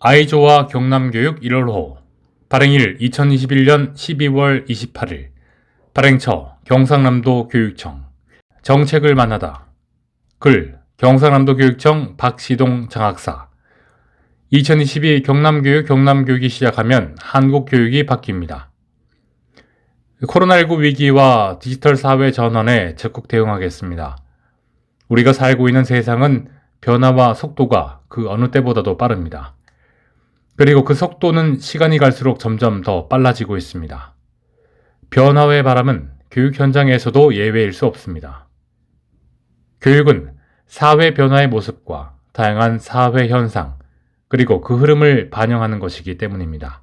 아이조와 경남교육 1월호 발행일 2021년 12월 28일 발행처 경상남도 교육청 정책을 만나다 글 경상남도 교육청 박시동 장학사 2022 경남교육이 시작하면 한국 교육이 바뀝니다. 코로나19 위기와 디지털 사회 전환에 적극 대응하겠습니다. 우리가 살고 있는 세상은 변화와 속도가 그 어느 때보다도 빠릅니다. 그리고 그 속도는 시간이 갈수록 점점 더 빨라지고 있습니다. 변화의 바람은 교육 현장에서도 예외일 수 없습니다. 교육은 사회 변화의 모습과 다양한 사회 현상, 그리고 그 흐름을 반영하는 것이기 때문입니다.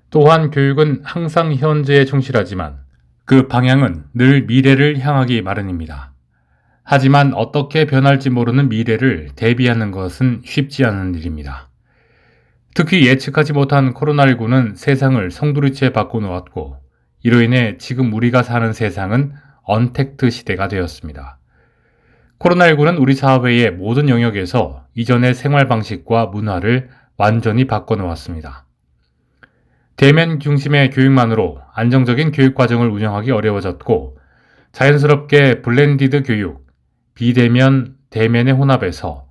또한 교육은 항상 현재에 충실하지만 그 방향은 늘 미래를 향하기 마련입니다. 하지만 어떻게 변할지 모르는 미래를 대비하는 것은 쉽지 않은 일입니다. 특히 예측하지 못한 코로나19는 세상을 송두리째 바꿔놓았고 이로 인해 지금 우리가 사는 세상은 언택트 시대가 되었습니다. 코로나19는 우리 사회의 모든 영역에서 이전의 생활 방식과 문화를 완전히 바꿔놓았습니다. 대면 중심의 교육만으로 안정적인 교육 과정을 운영하기 어려워졌고 자연스럽게 블렌디드 교육, 비대면, 대면의 혼합에서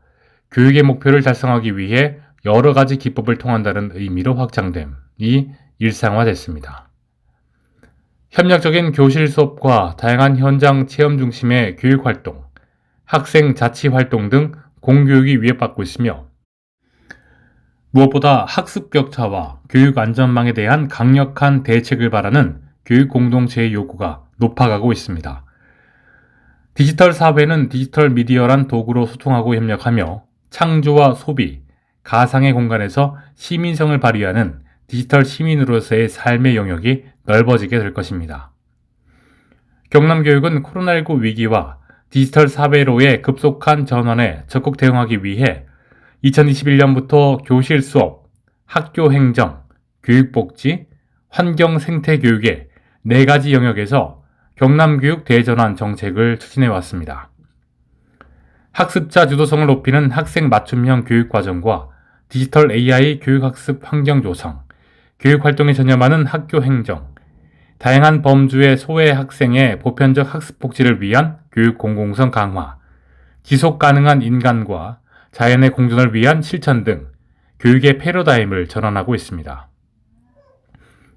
교육의 목표를 달성하기 위해 여러 가지 기법을 통한다는 의미로 확장됨이 일상화됐습니다. 협력적인 교실 수업과 다양한 현장 체험 중심의 교육활동, 학생 자치활동 등 공교육이 위협받고 있으며 무엇보다 학습 격차와 교육 안전망에 대한 강력한 대책을 바라는 교육 공동체의 요구가 높아가고 있습니다. 디지털 사회는 디지털 미디어란 도구로 소통하고 협력하며 창조와 소비, 가상의 공간에서 시민성을 발휘하는 디지털 시민으로서의 삶의 영역이 넓어지게 될 것입니다. 경남교육은 코로나19 위기와 디지털 사회로의 급속한 전환에 적극 대응하기 위해 2021년부터 교실 수업, 학교 행정, 교육복지, 환경 생태 교육의 4가지 영역에서 경남교육 대전환 정책을 추진해 왔습니다. 학습자 주도성을 높이는 학생 맞춤형 교육과정과 디지털 AI 교육학습 환경 조성, 교육활동에 전념하는 학교 행정, 다양한 범주의 소외 학생의 보편적 학습 복지를 위한 교육 공공성 강화, 지속 가능한 인간과 자연의 공존을 위한 실천 등 교육의 패러다임을 전환하고 있습니다.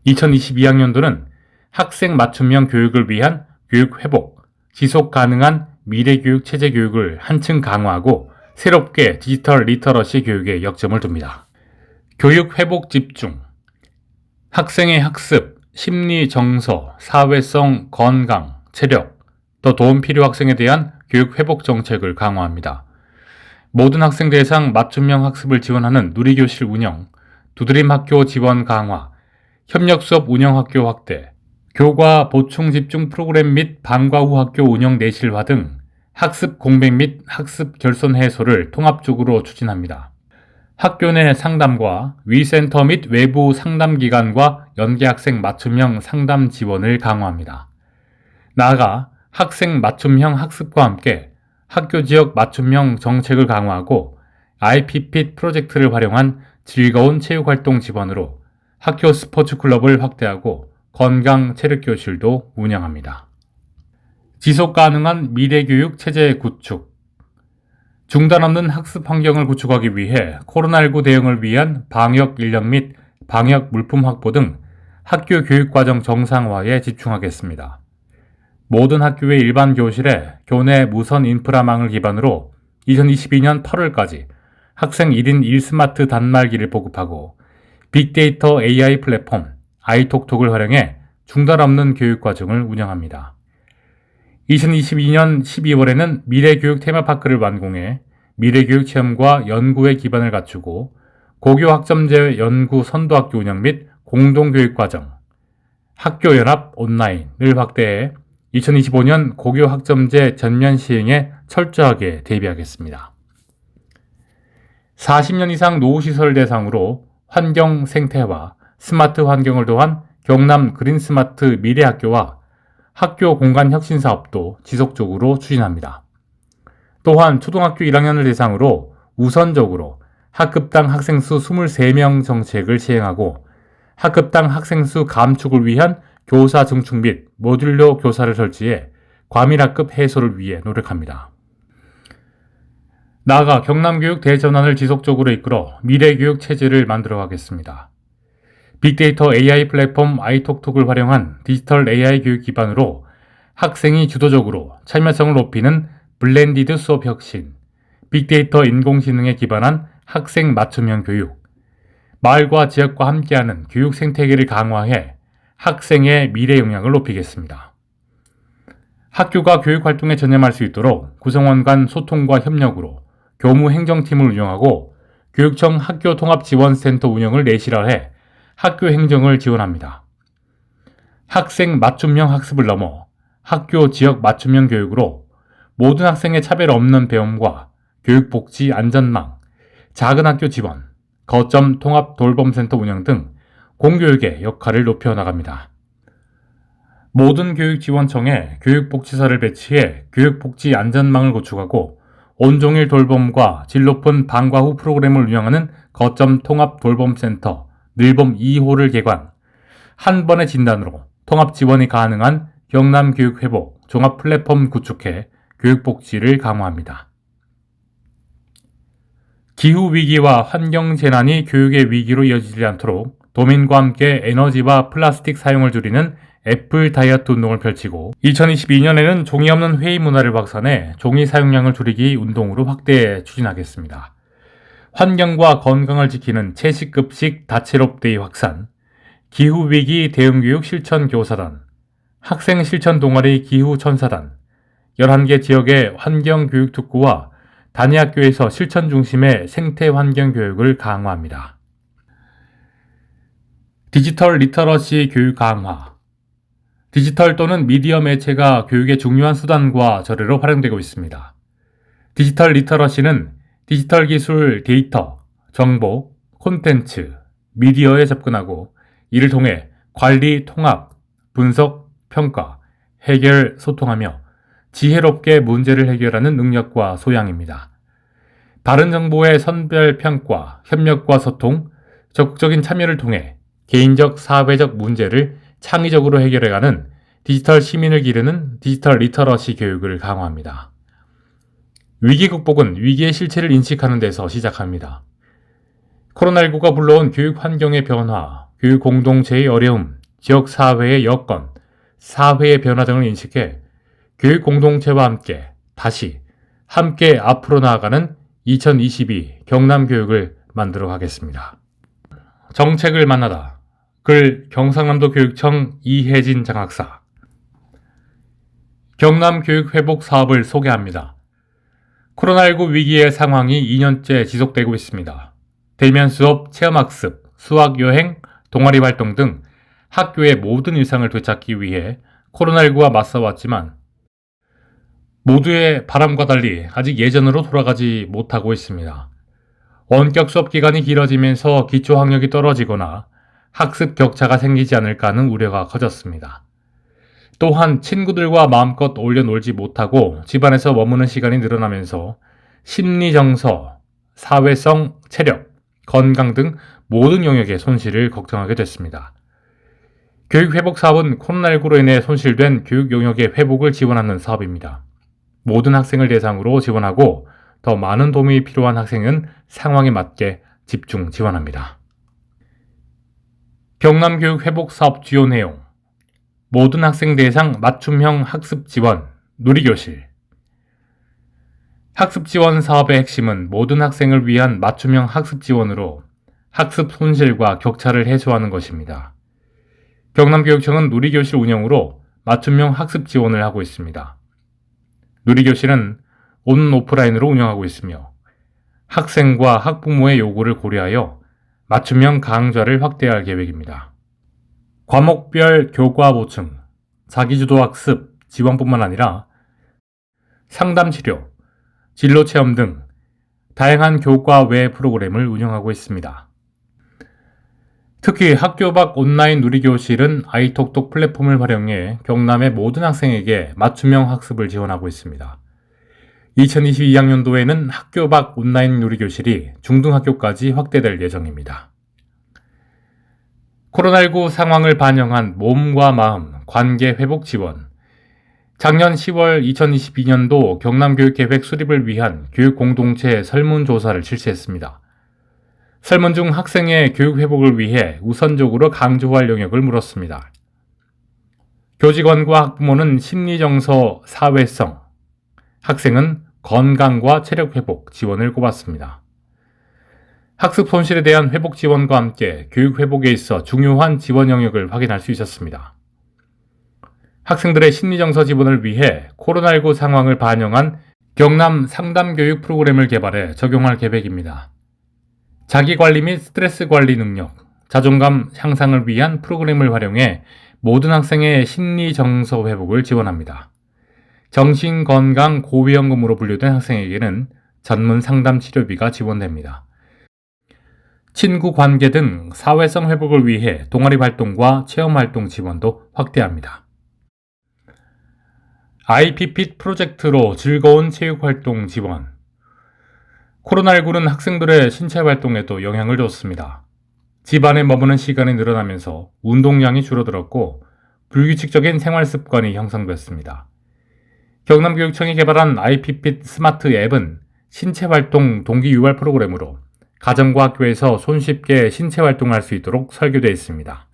2022학년도는 학생 맞춤형 교육을 위한 교육 회복, 지속 가능한 미래교육 체제 교육을 한층 강화하고 새롭게 디지털 리터러시 교육에 역점을 둡니다. 교육 회복 집중, 학생의 학습, 심리 정서, 사회성, 건강, 체력, 더 도움 필요 학생에 대한 교육 회복 정책을 강화합니다. 모든 학생 대상 맞춤형 학습을 지원하는 누리교실 운영, 두드림 학교 지원 강화, 협력 수업 운영 학교 확대, 교과 보충 집중 프로그램 및 방과 후 학교 운영 내실화 등 학습 공백 및 학습 결손 해소를 통합적으로 추진합니다. 학교 내 상담과 위센터 및 외부 상담기관과 연계 학생 맞춤형 상담 지원을 강화합니다. 나아가 학생 맞춤형 학습과 함께 학교 지역 맞춤형 정책을 강화하고 IPPIT 프로젝트를 활용한 즐거운 체육활동 지원으로 학교 스포츠 클럽을 확대하고 건강 체력교실도 운영합니다. 지속 가능한 미래교육 체제 구축, 중단 없는 학습 환경을 구축하기 위해 코로나19 대응을 위한 방역 인력 및 방역 물품 확보 등 학교 교육과정 정상화에 집중하겠습니다. 모든 학교의 일반 교실에 교내 무선 인프라망을 기반으로 2022년 8월까지 학생 1인 1스마트 단말기를 보급하고 빅데이터 AI 플랫폼 아이톡톡을 활용해 중단 없는 교육과정을 운영합니다. 2022년 12월에는 미래교육 테마파크를 완공해 미래교육 체험과 연구의 기반을 갖추고 고교 학점제 연구 선도학교 운영 및 공동교육과정, 학교연합 온라인을 확대해 2025년 고교 학점제 전면 시행에 철저하게 대비하겠습니다. 40년 이상 노후시설 대상으로 환경 생태화, 스마트 환경을 도한 경남 그린스마트 미래학교와 학교 공간 혁신 사업도 지속적으로 추진합니다. 또한 초등학교 1학년을 대상으로 우선적으로 학급당 학생 수 23명 정책을 시행하고 학급당 학생 수 감축을 위한 교사 증축 및 모듈러 교사를 설치해 과밀학급 해소를 위해 노력합니다. 나아가 경남교육 대전환을 지속적으로 이끌어 미래교육 체제를 만들어 가겠습니다. 빅데이터 AI 플랫폼 아이톡톡을 활용한 디지털 AI 교육 기반으로 학생이 주도적으로 참여성을 높이는 블렌디드 수업 혁신, 빅데이터 인공지능에 기반한 학생 맞춤형 교육, 마을과 지역과 함께하는 교육 생태계를 강화해 학생의 미래 역량을 높이겠습니다. 학교가 교육 활동에 전념할 수 있도록 구성원 간 소통과 협력으로 교무 행정팀을 운영하고 교육청 학교통합지원센터 운영을 내실화해 학교 행정을 지원합니다. 학생 맞춤형 학습을 넘어 학교 지역 맞춤형 교육으로 모든 학생의 차별 없는 배움과 교육복지 안전망, 작은 학교 지원, 거점 통합 돌봄센터 운영 등 공교육의 역할을 높여 나갑니다. 모든 교육지원청에 교육복지사를 배치해 교육복지 안전망을 구축하고 온종일 돌봄과 질 높은 방과 후 프로그램을 운영하는 거점 통합 돌봄센터 늘봄 2호를 개관, 한 번의 진단으로 통합 지원이 가능한 경남 교육 회복 종합 플랫폼 구축해 교육복지를 강화합니다. 기후위기와 환경재난이 교육의 위기로 이어지지 않도록 도민과 함께 에너지와 플라스틱 사용을 줄이는 애플 다이어트 운동을 펼치고 2022년에는 종이 없는 회의 문화를 확산해 종이 사용량을 줄이기 운동으로 확대 추진하겠습니다. 환경과 건강을 지키는 채식급식 다채롭데이 확산, 기후위기 대응교육 실천교사단, 학생 실천 동아리 기후천사단, 11개 지역의 환경교육특구와 단위학교에서 실천 중심의 생태환경교육을 강화합니다. 디지털 리터러시 교육 강화. 디지털 또는 미디어 매체가 교육의 중요한 수단과 저례로 활용되고 있습니다. 디지털 리터러시는 디지털 기술, 데이터, 정보, 콘텐츠, 미디어에 접근하고 이를 통해 관리, 통합, 분석, 평가, 해결, 소통하며 지혜롭게 문제를 해결하는 능력과 소양입니다. 다른 정보의 선별 평가, 협력과 소통, 적극적인 참여를 통해 개인적, 사회적 문제를 창의적으로 해결해가는 디지털 시민을 기르는 디지털 리터러시 교육을 강화합니다. 위기 극복은 위기의 실체를 인식하는 데서 시작합니다. 코로나19가 불러온 교육 환경의 변화, 교육 공동체의 어려움, 지역 사회의 여건, 사회의 변화 등을 인식해 교육 공동체와 함께 다시 함께 앞으로 나아가는 2022 경남 교육을 만들어 가겠습니다. 정책을 만나다. 글 경상남도 교육청 이혜진 장학사. 경남 교육 회복 사업을 소개합니다. 코로나19 위기의 상황이 2년째 지속되고 있습니다. 대면 수업, 체험학습, 수학여행, 동아리 활동 등 학교의 모든 일상을 되찾기 위해 코로나19와 맞서왔지만 모두의 바람과 달리 아직 예전으로 돌아가지 못하고 있습니다. 원격 수업 기간이 길어지면서 기초학력이 떨어지거나 학습 격차가 생기지 않을까 하는 우려가 커졌습니다. 또한 친구들과 마음껏 어울려 놀지 못하고 집안에서 머무는 시간이 늘어나면서 심리 정서, 사회성, 체력, 건강 등 모든 영역의 손실을 걱정하게 됐습니다. 교육회복 사업은 코로나19로 인해 손실된 교육 영역의 회복을 지원하는 사업입니다. 모든 학생을 대상으로 지원하고 더 많은 도움이 필요한 학생은 상황에 맞게 집중 지원합니다. 경남교육회복사업 주요 내용. 모든 학생 대상 맞춤형 학습 지원, 누리교실. 학습 지원 사업의 핵심은 모든 학생을 위한 맞춤형 학습 지원으로 학습 손실과 격차를 해소하는 것입니다. 경남교육청은 누리교실 운영으로 맞춤형 학습 지원을 하고 있습니다. 누리교실은 온 오프라인으로 운영하고 있으며 학생과 학부모의 요구를 고려하여 맞춤형 강좌를 확대할 계획입니다. 과목별 교과 보충, 자기주도 학습 지원뿐만 아니라 상담치료, 진로체험 등 다양한 교과 외 프로그램을 운영하고 있습니다. 특히 학교 밖 온라인 누리교실은 아이톡톡 플랫폼을 활용해 경남의 모든 학생에게 맞춤형 학습을 지원하고 있습니다. 2022학년도에는 학교 밖 온라인 놀이교실이 중등학교까지 확대될 예정입니다. 코로나19 상황을 반영한 몸과 마음, 관계 회복 지원. 작년 10월 2022년도 경남교육계획 수립을 위한 교육공동체 설문조사를 실시했습니다. 설문 중 학생의 교육 회복을 위해 우선적으로 강조할 영역을 물었습니다. 교직원과 학부모는 심리정서, 사회성, 학생은 건강과 체력 회복 지원을 꼽았습니다. 학습 손실에 대한 회복 지원과 함께 교육 회복에 있어 중요한 지원 영역을 확인할 수 있었습니다. 학생들의 심리정서 지원을 위해 코로나19 상황을 반영한 경남 상담교육 프로그램을 개발해 적용할 계획입니다. 자기관리 및 스트레스 관리 능력, 자존감 향상을 위한 프로그램을 활용해 모든 학생의 심리정서 회복을 지원합니다. 정신건강 고위험금으로 분류된 학생에게는 전문 상담 치료비가 지원됩니다. 친구 관계 등 사회성 회복을 위해 동아리 활동과 체험 활동 지원도 확대합니다. IPPIT 프로젝트로 즐거운 체육 활동 지원. 코로나19는 학생들의 신체 활동에도 영향을 줬습니다. 집안에 머무는 시간이 늘어나면서 운동량이 줄어들었고 불규칙적인 생활 습관이 형성됐습니다. 경남교육청이 개발한 IPPIT 스마트 앱은 신체 활동 동기 유발 프로그램으로 가정과 학교에서 손쉽게 신체 활동을 할 수 있도록 설계되어 있습니다.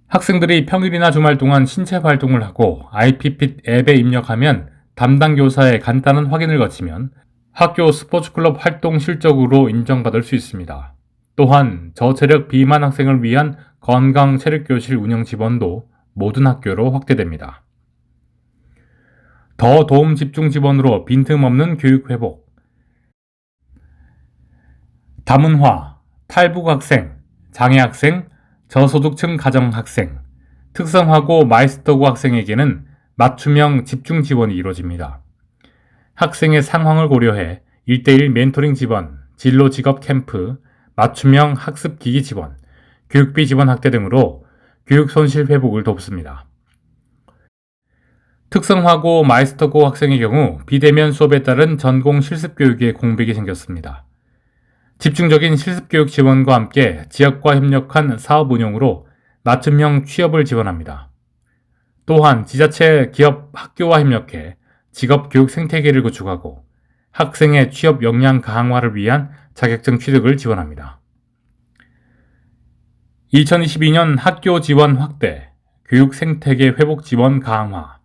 학생들이 평일이나 주말 동안 신체 활동을 하고 IPPIT 앱에 입력하면 담당 교사의 간단한 확인을 거치면 학교 스포츠클럽 활동 실적으로 인정받을 수 있습니다. 또한 저체력 비만 학생을 위한 건강 체력교실 운영 지원도 모든 학교로 확대됩니다. 더 도움 집중 지원으로 빈틈없는 교육 회복. 다문화, 탈북 학생, 장애 학생, 저소득층 가정 학생, 특성화고 마이스터고 학생에게는 맞춤형 집중 지원이 이루어집니다. 학생의 상황을 고려해 1:1 멘토링 지원, 진로 직업 캠프, 맞춤형 학습 기기 지원, 교육비 지원 확대 등으로 교육 손실 회복을 돕습니다. 특성화고 마이스터고 학생의 경우 비대면 수업에 따른 전공 실습 교육에 공백이 생겼습니다. 집중적인 실습교육 지원과 함께 지역과 협력한 사업 운영으로 맞춤형 취업을 지원합니다. 또한 지자체, 기업, 학교와 협력해 직업교육 생태계를 구축하고 학생의 취업 역량 강화를 위한 자격증 취득을 지원합니다. 2022년 학교 지원 확대, 교육 생태계 회복 지원 강화.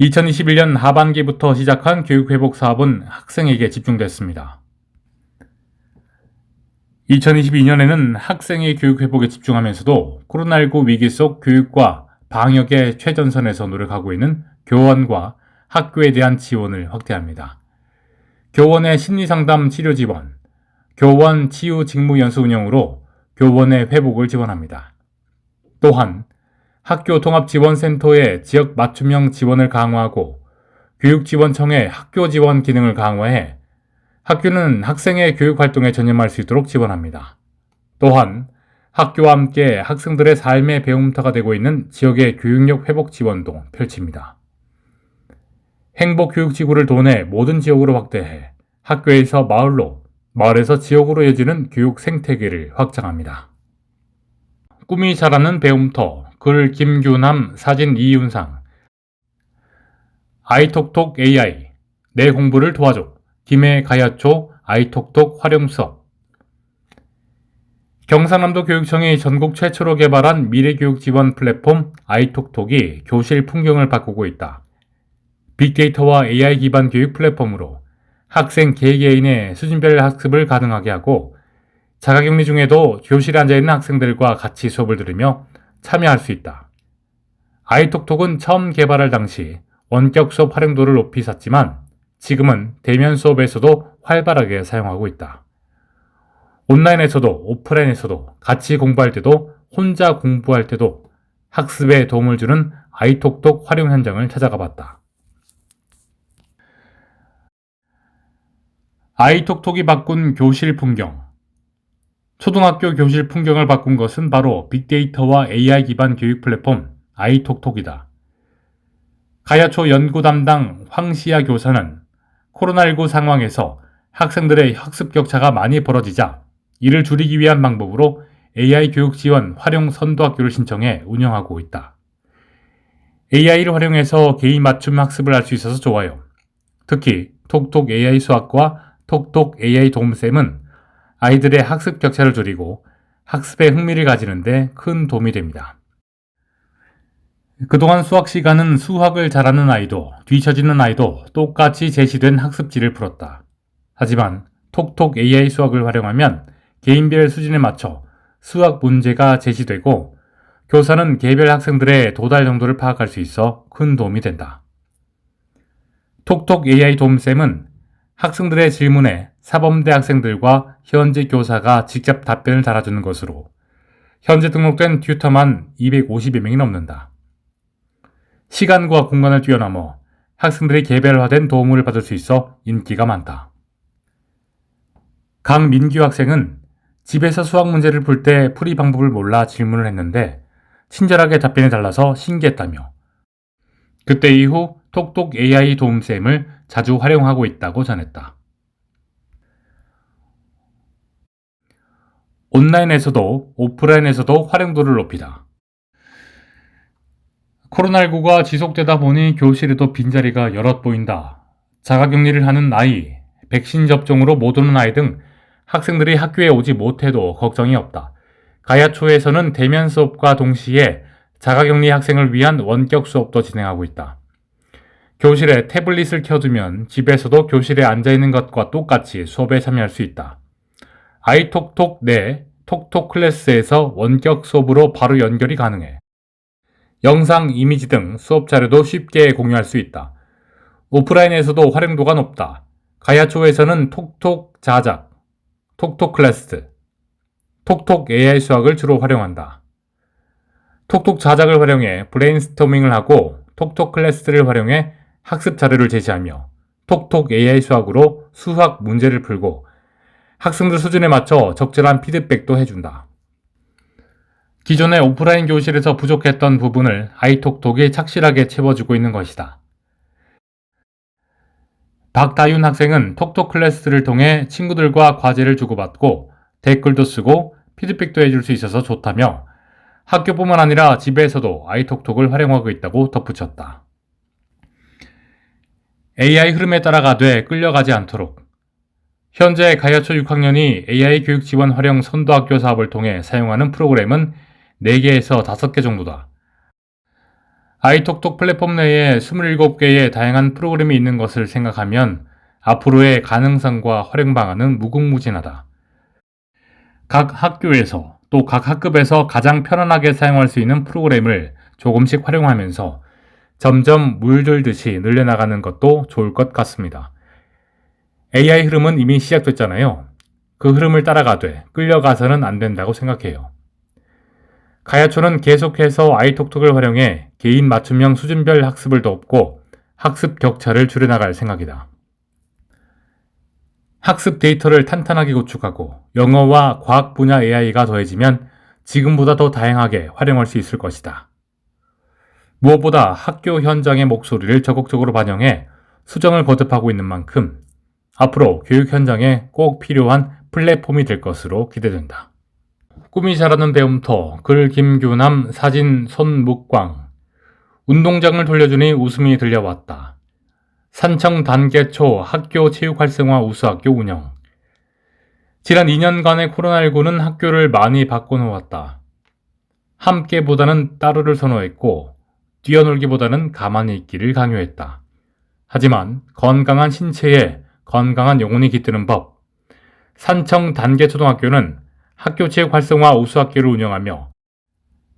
2021년 하반기부터 시작한 교육 회복 사업은 학생에게 집중됐습니다. 2022년에는 학생의 교육 회복에 집중하면서도 코로나19 위기 속 교육과 방역의 최전선에서 노력하고 있는 교원과 학교에 대한 지원을 확대합니다. 교원의 심리상담 치료 지원, 교원 치유 직무 연수 운영으로 교원의 회복을 지원합니다. 또한 학교 통합지원센터의 지역 맞춤형 지원을 강화하고 교육지원청의 학교 지원 기능을 강화해 학교는 학생의 교육활동에 전념할 수 있도록 지원합니다. 또한 학교와 함께 학생들의 삶의 배움터가 되고 있는 지역의 교육력 회복 지원도 펼칩니다. 행복교육지구를 도내 모든 지역으로 확대해 학교에서 마을로, 마을에서 지역으로 이어지는 교육 생태계를 확장합니다. 꿈이 자라는 배움터, 글 김규남, 사진 이윤상. 아이톡톡 AI, 내 공부를 도와줘. 김해 가야초 아이톡톡 활용 수업. 경상남도 교육청이 전국 최초로 개발한 미래교육 지원 플랫폼 아이톡톡이 교실 풍경을 바꾸고 있다. 빅데이터와 AI 기반 교육 플랫폼으로 학생 개개인의 수준별 학습을 가능하게 하고 자가격리 중에도 교실에 앉아있는 학생들과 같이 수업을 들으며 참여할 수 있다. 아이톡톡은 처음 개발할 당시 원격 수업 활용도를 높이 샀지만 지금은 대면 수업에서도 활발하게 사용하고 있다. 온라인에서도 오프라인에서도 같이 공부할 때도 혼자 공부할 때도 학습에 도움을 주는 아이톡톡 활용 현장을 찾아가 봤다. 아이톡톡이 바꾼 교실 풍경. 초등학교 교실 풍경을 바꾼 것은 바로 빅데이터와 AI 기반 교육 플랫폼 아이톡톡이다. 가야초 연구 담당 황시야 교사는 코로나19 상황에서 학생들의 학습 격차가 많이 벌어지자 이를 줄이기 위한 방법으로 AI 교육 지원 활용 선도학교를 신청해 운영하고 있다. AI를 활용해서 개인 맞춤 학습을 할 수 있어서 좋아요. 특히 톡톡 AI 수학과 톡톡 AI 도움쌤은 아이들의 학습 격차를 줄이고 학습에 흥미를 가지는 데 큰 도움이 됩니다. 그동안 수학 시간은 수학을 잘하는 아이도 뒤처지는 아이도 똑같이 제시된 학습지를 풀었다. 하지만 톡톡 AI 수학을 활용하면 개인별 수준에 맞춰 수학 문제가 제시되고 교사는 개별 학생들의 도달 정도를 파악할 수 있어 큰 도움이 된다. 톡톡 AI 도움쌤은 학생들의 질문에 사범대 학생들과 현재 교사가 직접 답변을 달아주는 것으로 현재 등록된 튜터만 250여 명이 넘는다. 시간과 공간을 뛰어넘어 학생들이 개별화된 도움을 받을 수 있어 인기가 많다. 강민규 학생은 집에서 수학 문제를 풀 때 풀이 방법을 몰라 질문을 했는데 친절하게 답변해 달라서 신기했다며 그때 이후 톡톡 AI 도움쌤을 자주 활용하고 있다고 전했다. 온라인에서도 오프라인에서도 활용도를 높이다. 코로나19가 지속되다 보니 교실에도 빈자리가 여럿 보인다. 자가격리를 하는 아이, 백신 접종으로 못 오는 아이 등 학생들이 학교에 오지 못해도 걱정이 없다. 가야초에서는 대면 수업과 동시에 자가격리 학생을 위한 원격 수업도 진행하고 있다. 교실에 태블릿을 켜두면 집에서도 교실에 앉아있는 것과 똑같이 수업에 참여할 수 있다. 아이톡톡 내 톡톡 클래스에서 원격 수업으로 바로 연결이 가능해. 영상, 이미지 등 수업 자료도 쉽게 공유할 수 있다. 오프라인에서도 활용도가 높다. 가야초에서는 톡톡 자작, 톡톡 클래스, 톡톡 AI 수학을 주로 활용한다. 톡톡 자작을 활용해 브레인스토밍을 하고 톡톡 클래스를 활용해 학습 자료를 제시하며 톡톡 AI 수학으로 수학 문제를 풀고 학생들 수준에 맞춰 적절한 피드백도 해준다. 기존의 오프라인 교실에서 부족했던 부분을 아이톡톡이 착실하게 채워주고 있는 것이다. 박다윤 학생은 톡톡 클래스를 통해 친구들과 과제를 주고받고 댓글도 쓰고 피드백도 해줄 수 있어서 좋다며 학교뿐만 아니라 집에서도 아이톡톡을 활용하고 있다고 덧붙였다. AI 흐름에 따라가되 끌려가지 않도록 현재 가야초 6학년이 AI 교육 지원 활용 선도학교 사업을 통해 사용하는 프로그램은 4개에서 5개 정도다. 아이톡톡 플랫폼 내에 27개의 다양한 프로그램이 있는 것을 생각하면 앞으로의 가능성과 활용 방안은 무궁무진하다. 각 학교에서 또 각 학급에서 가장 편안하게 사용할 수 있는 프로그램을 조금씩 활용하면서 점점 물들듯이 늘려나가는 것도 좋을 것 같습니다. AI 흐름은 이미 시작됐잖아요. 그 흐름을 따라가되 끌려가서는 안 된다고 생각해요. 가야초는 계속해서 아이톡톡을 활용해 개인 맞춤형 수준별 학습을 돕고 학습 격차를 줄여나갈 생각이다. 학습 데이터를 탄탄하게 구축하고 영어와 과학 분야 AI가 더해지면 지금보다 더 다양하게 활용할 수 있을 것이다. 무엇보다 학교 현장의 목소리를 적극적으로 반영해 수정을 거듭하고 있는 만큼 앞으로 교육 현장에 꼭 필요한 플랫폼이 될 것으로 기대된다. 꿈이 자라는 배움터, 글 김규남, 사진 손묵광. 운동장을 돌려주니 웃음이 들려왔다. 산청 단계초 학교 체육 활성화 우수학교 운영. 지난 2년간의 코로나19는 학교를 많이 바꿔놓았다. 함께보다는 따로를 선호했고 뛰어놀기보다는 가만히 있기를 강요했다. 하지만 건강한 신체에 건강한 영혼이 깃드는 법. 산청 단계초등학교는 학교 체육 활성화 우수학교를 운영하며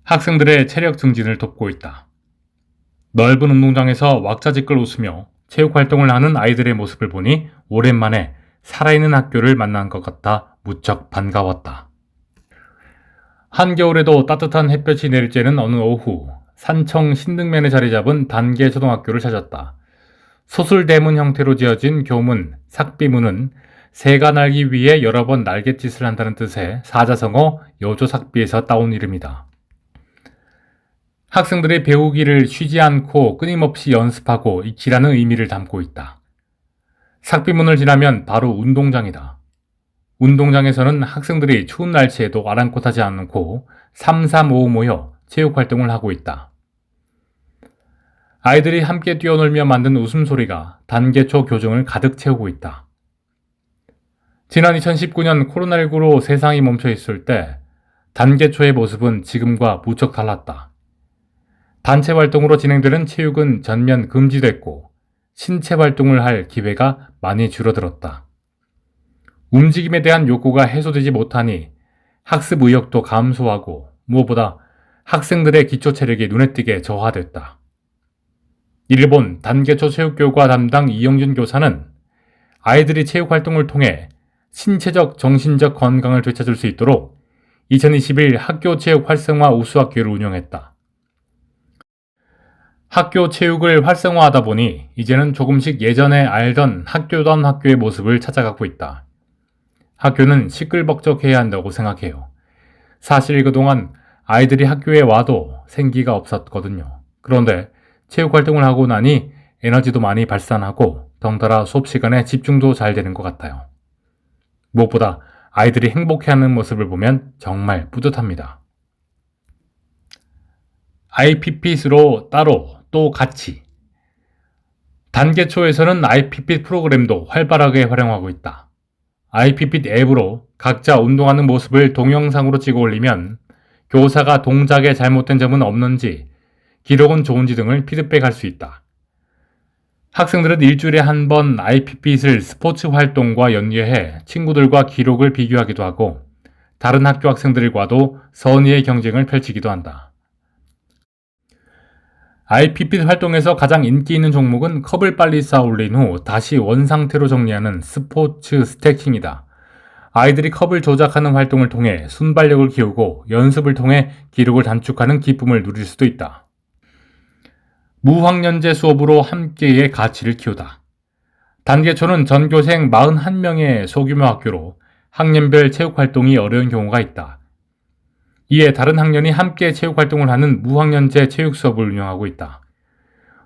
학생들의 체력 증진을 돕고 있다. 넓은 운동장에서 왁자지껄 웃으며 체육 활동을 하는 아이들의 모습을 보니 오랜만에 살아있는 학교를 만난 것 같아 무척 반가웠다. 한겨울에도 따뜻한 햇볕이 내리쬐는 어느 오후, 산청 신등면에 자리 잡은 단계초등학교를 찾았다. 소술대문 형태로 지어진 교문, 삭비문은 새가 날기 위해 여러 번 날갯짓을 한다는 뜻의 사자성어 여조삭비에서 따온 이름이다. 학생들의 배우기를 쉬지 않고 끊임없이 연습하고 익히라는 의미를 담고 있다. 삭비문을 지나면 바로 운동장이다. 운동장에서는 학생들이 추운 날씨에도 아랑곳하지 않고 3-3-5 모여 체육활동을 하고 있다. 아이들이 함께 뛰어놀며 만든 웃음소리가 단계초 교정을 가득 채우고 있다. 지난 2019년 코로나19로 세상이 멈춰 있을 때 단계초의 모습은 지금과 무척 달랐다. 단체 활동으로 진행되는 체육은 전면 금지됐고 신체 활동을 할 기회가 많이 줄어들었다. 움직임에 대한 욕구가 해소되지 못하니 학습 의욕도 감소하고 무엇보다 학생들의 기초 체력이 눈에 띄게 저하됐다. 이를 본 단계초 체육교과 담당 이영준 교사는 아이들이 체육활동을 통해 신체적, 정신적 건강을 되찾을 수 있도록 2021 학교 체육 활성화 우수학교를 운영했다. 학교 체육을 활성화하다 보니 이제는 조금씩 예전에 알던 학교던 학교의 모습을 찾아가고 있다. 학교는 시끌벅적해야 한다고 생각해요. 사실 그동안 아이들이 학교에 와도 생기가 없었거든요. 그런데 체육활동을 하고 나니 에너지도 많이 발산하고 덩달아 수업 시간에 집중도 잘 되는 것 같아요. 무엇보다 아이들이 행복해하는 모습을 보면 정말 뿌듯합니다. IPPit으로 따로 또 같이. 단계초에서는 IPPit 프로그램도 활발하게 활용하고 있다. IPPit 앱으로 각자 운동하는 모습을 동영상으로 찍어 올리면 교사가 동작에 잘못된 점은 없는지, 기록은 좋은지 등을 피드백할 수 있다. 학생들은 일주일에 한 번 IPPit을 스포츠 활동과 연계해 친구들과 기록을 비교하기도 하고 다른 학교 학생들과도 선의의 경쟁을 펼치기도 한다. IPPit 활동에서 가장 인기 있는 종목은 컵을 빨리 쌓아 올린 후 다시 원상태로 정리하는 스포츠 스태킹이다. 아이들이 컵을 조작하는 활동을 통해 순발력을 키우고 연습을 통해 기록을 단축하는 기쁨을 누릴 수도 있다. 무학년제 수업으로 함께의 가치를 키우다. 단계초는 전교생 41명의 소규모 학교로 학년별 체육활동이 어려운 경우가 있다. 이에 다른 학년이 함께 체육활동을 하는 무학년제 체육 수업을 운영하고 있다.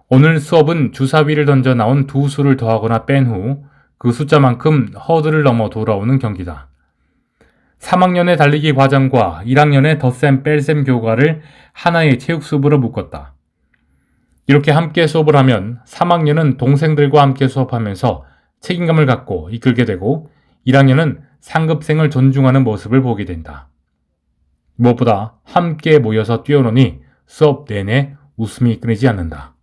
오늘 수업은 주사위를 던져 나온 두 수를 더하거나 뺀 후 그 숫자만큼 허들을 넘어 돌아오는 경기다. 3학년의 달리기 과정과 1학년의 덧셈 뺄셈 교과를 하나의 체육 수업으로 묶었다. 이렇게 함께 수업을 하면 3학년은 동생들과 함께 수업하면서 책임감을 갖고 이끌게 되고 1학년은 상급생을 존중하는 모습을 보게 된다. 무엇보다 함께 모여서 뛰어노니 수업 내내 웃음이 끊이지 않는다.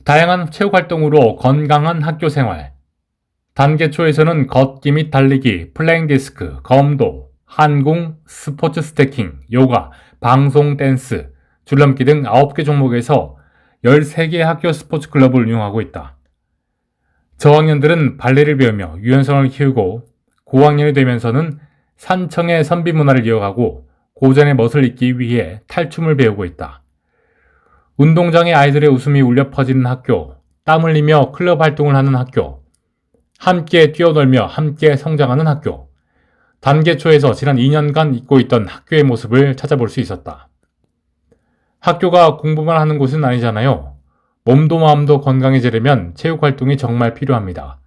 다양한 체육활동으로 건강한 학교생활. 단계초에서는 걷기 및 달리기, 플레잉 디스크, 검도, 한궁, 스포츠 스태킹, 요가, 방송 댄스, 줄넘기 등 9개 종목에서 13개 학교 스포츠 클럽을 운영하고 있다. 저학년들은 발레를 배우며 유연성을 키우고 고학년이 되면서는 산청의 선비 문화를 이어가고 고전의 멋을 잇기 위해 탈춤을 배우고 있다. 운동장에 아이들의 웃음이 울려 퍼지는 학교, 땀 흘리며 클럽 활동을 하는 학교, 함께 뛰어놀며 함께 성장하는 학교, 단계초에서 지난 2년간 잊고 있던 학교의 모습을 찾아볼 수 있었다. 학교가 공부만 하는 곳은 아니잖아요. 몸도 마음도 건강해지려면 체육활동이 정말 필요합니다.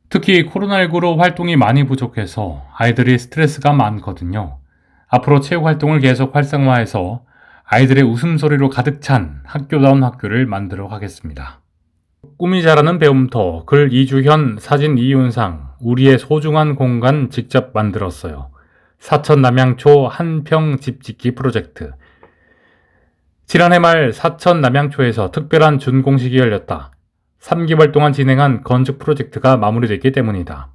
특히 코로나19로 활동이 많이 부족해서 아이들이 스트레스가 많거든요. 앞으로 체육활동을 계속 활성화해서 아이들의 웃음소리로 가득 찬 학교다운 학교를 만들어 가겠습니다. 꿈이 자라는 배움터, 글 이주현, 사진 이윤상, 우리의 소중한 공간 직접 만들었어요. 사천 남양초 한평 집 짓기 프로젝트. 지난해 말 사천 남양초에서 특별한 준공식이 열렸다. 3개월 동안 진행한 건축 프로젝트가 마무리됐기 때문이다.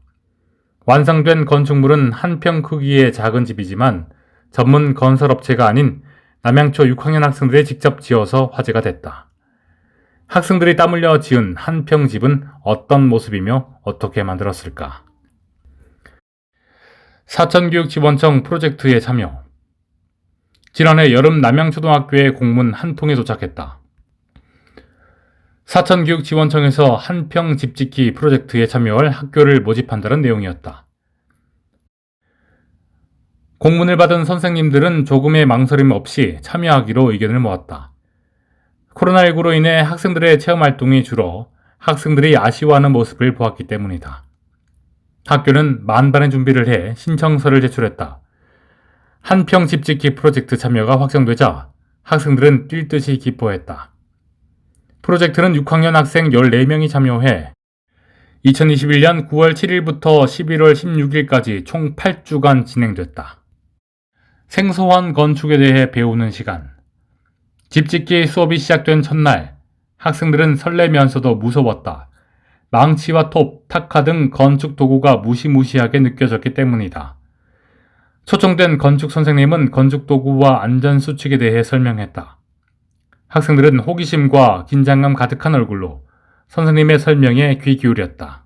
완성된 건축물은 한 평 크기의 작은 집이지만 전문 건설업체가 아닌 남양초 6학년 학생들이 직접 지어서 화제가 됐다. 학생들이 땀 흘려 지은 한 평 집은 어떤 모습이며 어떻게 만들었을까? 사천교육지원청 프로젝트에 참여. 지난해 여름 남양초등학교에 공문 한 통이 도착했다. 사천교육지원청에서 한평 집 짓기 프로젝트에 참여할 학교를 모집한다는 내용이었다. 공문을 받은 선생님들은 조금의 망설임 없이 참여하기로 의견을 모았다. 코로나19로 인해 학생들의 체험활동이 줄어 학생들이 아쉬워하는 모습을 보았기 때문이다. 학교는 만반의 준비를 해 신청서를 제출했다. 한평 집 짓기 프로젝트 참여가 확정되자 학생들은 뛸 듯이 기뻐했다. 프로젝트는 6학년 학생 14명이 참여해 2021년 9월 7일부터 11월 16일까지 총 8주간 진행됐다. 생소한 건축에 대해 배우는 시간. 집짓기 수업이 시작된 첫날, 학생들은 설레면서도 무서웠다. 망치와 톱, 탁화 등 건축 도구가 무시무시하게 느껴졌기 때문이다. 초청된 건축 선생님은 건축 도구와 안전 수칙에 대해 설명했다. 학생들은 호기심과 긴장감 가득한 얼굴로 선생님의 설명에 귀 기울였다.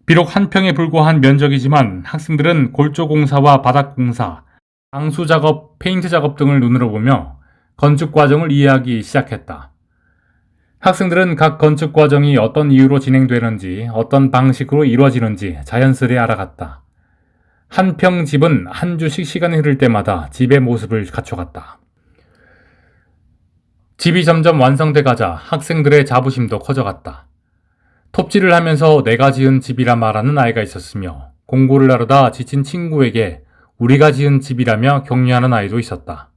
비록 한 평에 불과한 면적이지만 학생들은 골조 공사와 바닥 공사, 방수 작업, 페인트 작업 등을 눈으로 보며 건축 과정을 이해하기 시작했다. 학생들은 각 건축 과정이 어떤 이유로 진행되는지, 어떤 방식으로 이루어지는지 자연스레 알아갔다. 한 평 집은 한 주씩 시간이 흐를 때마다 집의 모습을 갖춰갔다. 집이 점점 완성돼 가자 학생들의 자부심도 커져갔다. 톱질을 하면서 내가 지은 집이라 말하는 아이가 있었으며 공부를 하려다 지친 친구에게 우리가 지은 집이라며 격려하는 아이도 있었다.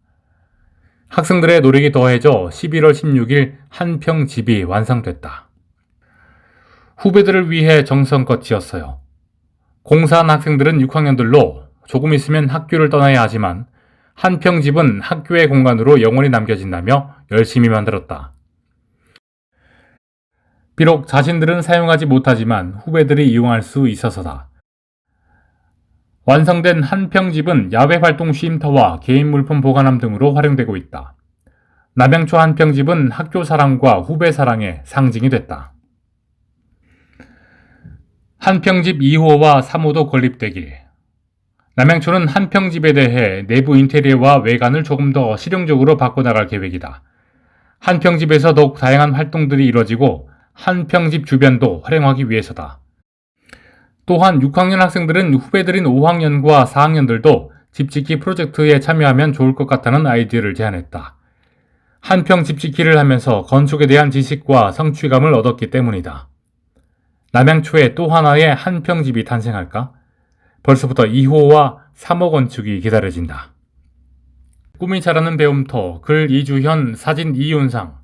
학생들의 노력이 더해져 11월 16일 한 평 집이 완성됐다. 후배들을 위해 정성껏 지었어요. 공사한 학생들은 6학년들로 조금 있으면 학교를 떠나야 하지만 한 평 집은 학교의 공간으로 영원히 남겨진다며 열심히 만들었다. 비록 자신들은 사용하지 못하지만 후배들이 이용할 수 있어서다. 완성된 한 평 집은 야외 활동 쉼터와 개인 물품 보관함 등으로 활용되고 있다. 남양초 한 평 집은 학교 사랑과 후배 사랑의 상징이 됐다. 한 평 집 2호와 3호도 건립되길. 남양초는 한 평 집에 대해 내부 인테리어와 외관을 조금 더 실용적으로 바꿔나갈 계획이다. 한 평 집에서 더욱 다양한 활동들이 이뤄지고 한 평 집 주변도 활용하기 위해서다. 또한 6학년 학생들은 후배들인 5학년과 4학년들도 집짓기 프로젝트에 참여하면 좋을 것 같다는 아이디어를 제안했다. 한 평 집짓기를 하면서 건축에 대한 지식과 성취감을 얻었기 때문이다. 남양초에 또 하나의 한 평 집이 탄생할까? 벌써부터 2호와 3호 건축이 기다려진다. 꿈이 자라는 배움터, 글 이주현, 사진 이윤상.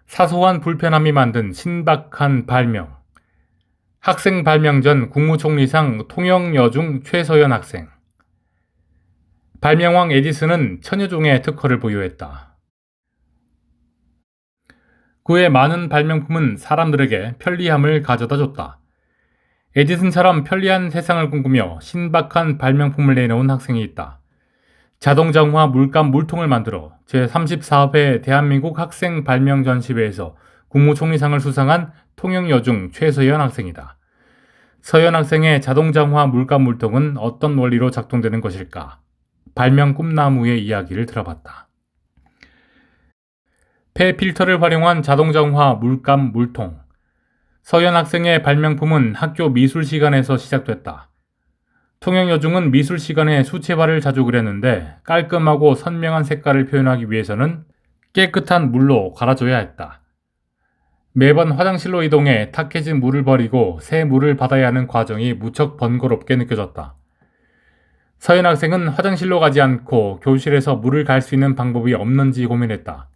사소한 불편함이 만든 신박한 발명. 학생 발명 전 국무총리상 통영여중 최서연 학생. 발명왕 에디슨은 천여 종의 특허를 보유했다. 그의 많은 발명품은 사람들에게 편리함을 가져다 줬다. 에디슨처럼 편리한 세상을 꿈꾸며 신박한 발명품을 내놓은 학생이 있다. 자동장화 물감 물통을 만들어 제34회 대한민국 학생 발명 전시회에서 국무총리상을 수상한 통영여중 최서연 학생이다. 서연 학생의 자동장화 물감 물통은 어떤 원리로 작동되는 것일까? 발명 꿈나무의 이야기를 들어봤다. 폐 필터를 활용한 자동장화 물감 물통. 서연 학생의 발명품은 학교 미술 시간에서 시작됐다. 통영여중은 미술 시간에 수채화를 자주 그렸는데 깔끔하고 선명한 색깔을 표현하기 위해서는 깨끗한 물로 갈아줘야 했다. 매번 화장실로 이동해 탁해진 물을 버리고 새 물을 받아야 하는 과정이 무척 번거롭게 느껴졌다. 서연 학생은 화장실로 가지 않고 교실에서 물을 갈 수 있는 방법이 없는지 고민했다.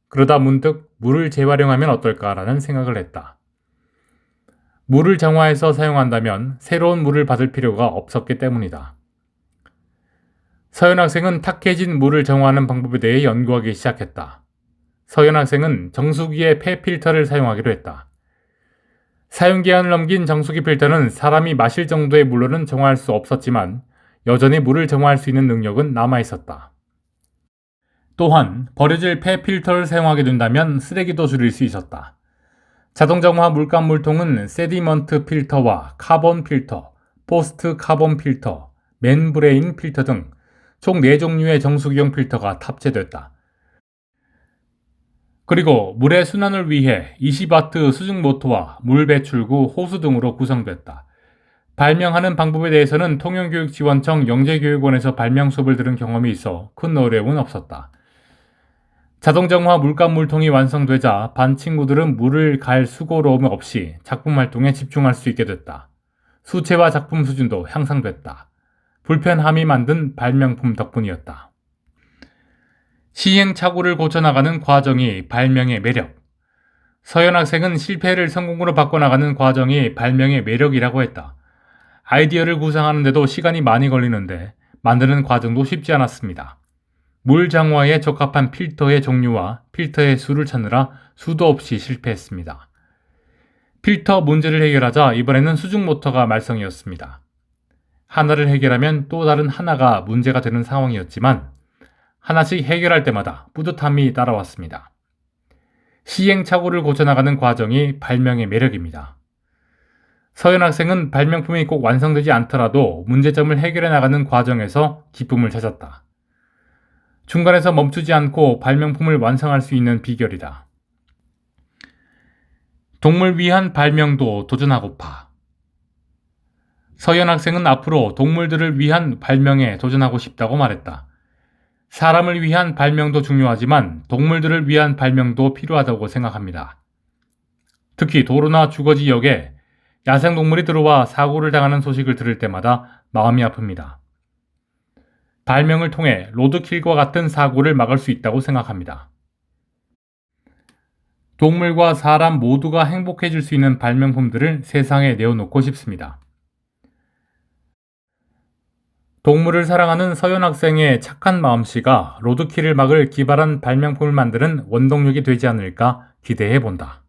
그러다 문득 물을 재활용하면 어떨까라는 생각을 했다. 물을 정화해서 사용한다면 새로운 물을 받을 필요가 없었기 때문이다. 서연 학생은 탁해진 물을 정화하는 방법에 대해 연구하기 시작했다. 서연 학생은 정수기의 폐 필터를 사용하기로 했다. 사용기한을 넘긴 정수기 필터는 사람이 마실 정도의 물로는 정화할 수 없었지만 여전히 물을 정화할 수 있는 능력은 남아있었다. 또한 버려질 폐 필터를 사용하게 된다면 쓰레기도 줄일 수 있었다. 자동정화 물감 물통은 세디먼트 필터와 카본 필터, 포스트 카본 필터, 맨브레인 필터 등 총 4종류의 정수기용 필터가 탑재됐다. 그리고 물의 순환을 위해 20W 수중 모터와 물 배출구, 호수 등으로 구성됐다. 발명하는 방법에 대해서는 통영교육지원청 영재교육원에서 발명 수업을 들은 경험이 있어 큰 어려움은 없었다. 자동정화 물감 물통이 완성되자 반 친구들은 물을 갈 수고로움 없이 작품 활동에 집중할 수 있게 됐다. 수채화 작품 수준도 향상됐다. 불편함이 만든 발명품 덕분이었다. 시행착오를 고쳐나가는 과정이 발명의 매력. 서현 학생은 실패를 성공으로 바꿔나가는 과정이 발명의 매력이라고 했다. 아이디어를 구상하는데도 시간이 많이 걸리는데 만드는 과정도 쉽지 않았습니다. 물 장화에 적합한 필터의 종류와 필터의 수를 찾느라 수도 없이 실패했습니다. 필터 문제를 해결하자 이번에는 수중 모터가 말썽이었습니다. 하나를 해결하면 또 다른 하나가 문제가 되는 상황이었지만 하나씩 해결할 때마다 뿌듯함이 따라왔습니다. 시행착오를 고쳐나가는 과정이 발명의 매력입니다. 서현 학생은 발명품이 꼭 완성되지 않더라도 문제점을 해결해 나가는 과정에서 기쁨을 찾았다. 중간에서 멈추지 않고 발명품을 완성할 수 있는 비결이다. 동물 위한 발명도 도전하고파. 서현 학생은 앞으로 동물들을 위한 발명에 도전하고 싶다고 말했다. 사람을 위한 발명도 중요하지만 동물들을 위한 발명도 필요하다고 생각합니다. 특히 도로나 주거지 역에 야생동물이 들어와 사고를 당하는 소식을 들을 때마다 마음이 아픕니다. 발명을 통해 로드킬과 같은 사고를 막을 수 있다고 생각합니다. 동물과 사람 모두가 행복해질 수 있는 발명품들을 세상에 내어놓고 싶습니다. 동물을 사랑하는 서현 학생의 착한 마음씨가 로드킬을 막을 기발한 발명품을 만드는 원동력이 되지 않을까 기대해 본다.